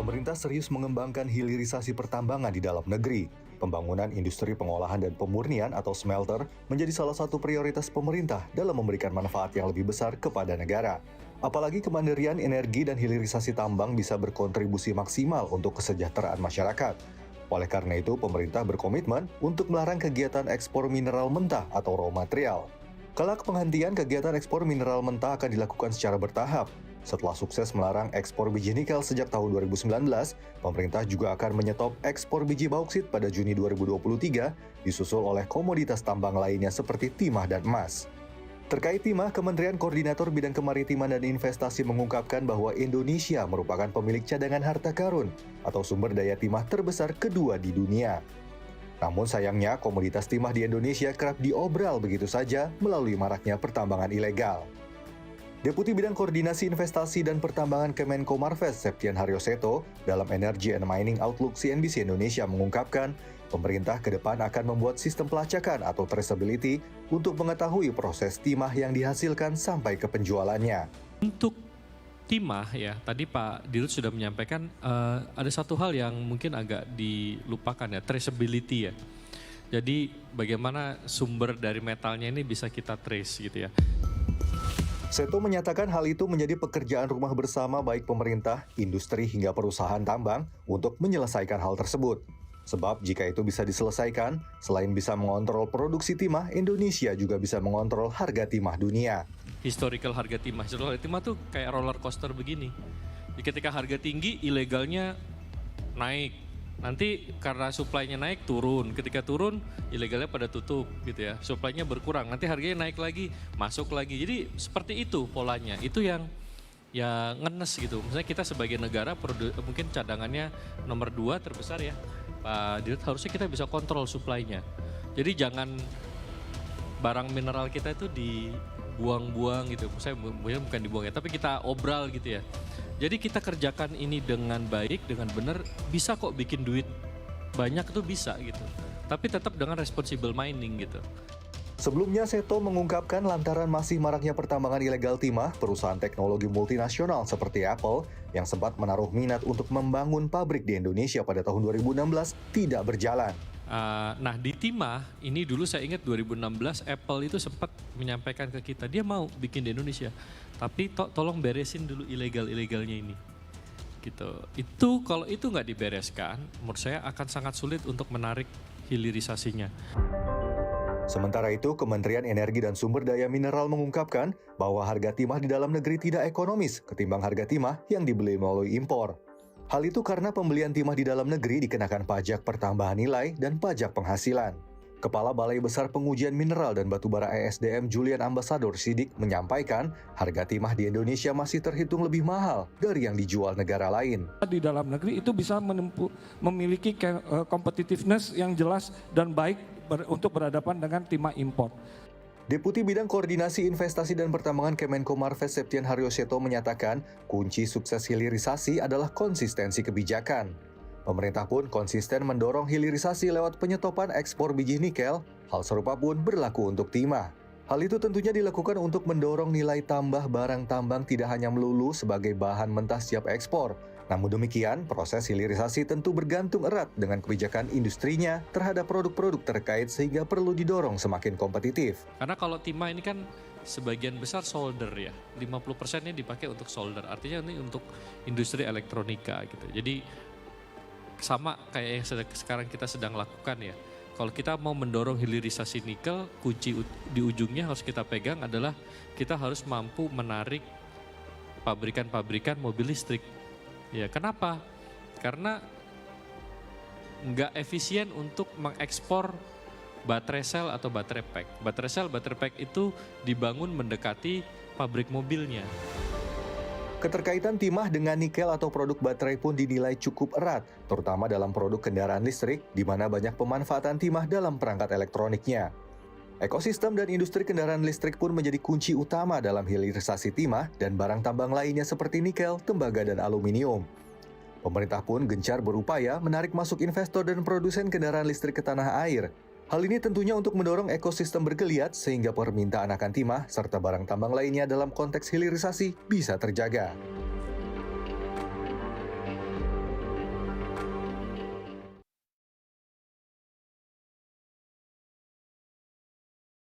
Pemerintah serius mengembangkan hilirisasi pertambangan di dalam negeri. Pembangunan industri pengolahan dan pemurnian atau smelter menjadi salah satu prioritas pemerintah dalam memberikan manfaat yang lebih besar kepada negara. Apalagi kemandirian energi dan hilirisasi tambang bisa berkontribusi maksimal untuk kesejahteraan masyarakat. Oleh karena itu, pemerintah berkomitmen untuk melarang kegiatan ekspor mineral mentah atau raw material. Kelak penghentian kegiatan ekspor mineral mentah akan dilakukan secara bertahap. Setelah sukses melarang ekspor biji nikel sejak tahun 2019, pemerintah juga akan menyetop ekspor biji bauksit pada Juni 2023, disusul oleh komoditas tambang lainnya seperti timah dan emas. Terkait timah, Kementerian Koordinator Bidang Kemaritiman dan Investasi mengungkapkan bahwa Indonesia merupakan pemilik cadangan harta karun atau sumber daya timah terbesar kedua di dunia. Namun sayangnya, komoditas timah di Indonesia kerap diobral begitu saja melalui maraknya pertambangan ilegal. Deputi Bidang Koordinasi Investasi dan Pertambangan Kemenko Marves, Septian Haryoseto, dalam Energy and Mining Outlook CNBC Indonesia mengungkapkan, pemerintah ke depan akan membuat sistem pelacakan atau traceability untuk mengetahui proses timah yang dihasilkan sampai ke penjualannya. Untuk timah ya, tadi Pak Dirut sudah menyampaikan ada satu hal yang mungkin agak dilupakan ya, traceability ya. Jadi bagaimana sumber dari metalnya ini bisa kita trace gitu ya. Seto menyatakan hal itu menjadi pekerjaan rumah bersama baik pemerintah, industri hingga perusahaan tambang untuk menyelesaikan hal tersebut. Sebab jika itu bisa diselesaikan, selain bisa mengontrol produksi timah, Indonesia juga bisa mengontrol harga timah dunia. Historical harga timah tuh kayak roller coaster begini. Jadi ketika harga tinggi, ilegalnya naik. Nanti karena supply-nya naik, turun. Ketika turun, ilegalnya pada tutup gitu ya. Supply-nya berkurang, nanti harganya naik lagi, masuk lagi. Jadi seperti itu polanya. Itu yang ngenes gitu. Misalnya kita sebagai negara mungkin cadangannya nomor 2 terbesar ya. Pak Dirut, harusnya kita bisa kontrol supply-nya. Jadi jangan barang mineral kita itu dibuang-buang gitu. Misalnya bukan dibuang ya, tapi kita obral gitu ya. Jadi kita kerjakan ini dengan baik, dengan benar, bisa kok bikin duit banyak tuh bisa gitu. Tapi tetap dengan responsible mining gitu. Sebelumnya, Seto mengungkapkan lantaran masih maraknya pertambangan ilegal timah, perusahaan teknologi multinasional seperti Apple yang sempat menaruh minat untuk membangun pabrik di Indonesia pada tahun 2016 tidak berjalan. Nah di timah, ini dulu saya ingat 2016 Apple itu sempat menyampaikan ke kita, dia mau bikin di Indonesia. Tapi tolong beresin dulu ilegal-ilegalnya ini. Gitu. Itu kalau itu nggak dibereskan, menurut saya akan sangat sulit untuk menarik hilirisasinya. Sementara itu, Kementerian Energi dan Sumber Daya Mineral mengungkapkan bahwa harga timah di dalam negeri tidak ekonomis ketimbang harga timah yang dibeli melalui impor. Hal itu karena pembelian timah di dalam negeri dikenakan pajak pertambahan nilai dan pajak penghasilan. Kepala Balai Besar Pengujian Mineral dan Batubara ESDM Julian Ambasador Sidik menyampaikan harga timah di Indonesia masih terhitung lebih mahal dari yang dijual negara lain. Di dalam negeri itu bisa memiliki competitiveness yang jelas dan baik untuk berhadapan dengan timah impor. Deputi Bidang Koordinasi Investasi dan Pertambangan Kemenko Marves Septian Haryoseto menyatakan kunci sukses hilirisasi adalah konsistensi kebijakan. Pemerintah pun konsisten mendorong hilirisasi lewat penyetopan ekspor biji nikel. Hal serupa pun berlaku untuk timah. Hal itu tentunya dilakukan untuk mendorong nilai tambah barang tambang tidak hanya melulu sebagai bahan mentah siap ekspor. Namun demikian, proses hilirisasi tentu bergantung erat dengan kebijakan industrinya terhadap produk-produk terkait sehingga perlu didorong semakin kompetitif. Karena kalau timah ini kan sebagian besar solder ya, 50%-nya dipakai untuk solder. Artinya ini untuk industri elektronika gitu. Jadi sama kayak yang sekarang kita sedang lakukan ya. Kalau kita mau mendorong hilirisasi nikel, kunci di ujungnya harus kita pegang adalah kita harus mampu menarik pabrikan-pabrikan mobil listrik. Ya, kenapa? Karena nggak efisien untuk mengekspor baterai sel atau baterai pack. Baterai sel, baterai pack itu dibangun mendekati pabrik mobilnya. Keterkaitan timah dengan nikel atau produk baterai pun dinilai cukup erat, terutama dalam produk kendaraan listrik, di mana banyak pemanfaatan timah dalam perangkat elektroniknya. Ekosistem dan industri kendaraan listrik pun menjadi kunci utama dalam hilirisasi timah dan barang tambang lainnya seperti nikel, tembaga, dan aluminium. Pemerintah pun gencar berupaya menarik masuk investor dan produsen kendaraan listrik ke tanah air. Hal ini tentunya untuk mendorong ekosistem bergeliat sehingga permintaan akan timah serta barang tambang lainnya dalam konteks hilirisasi bisa terjaga.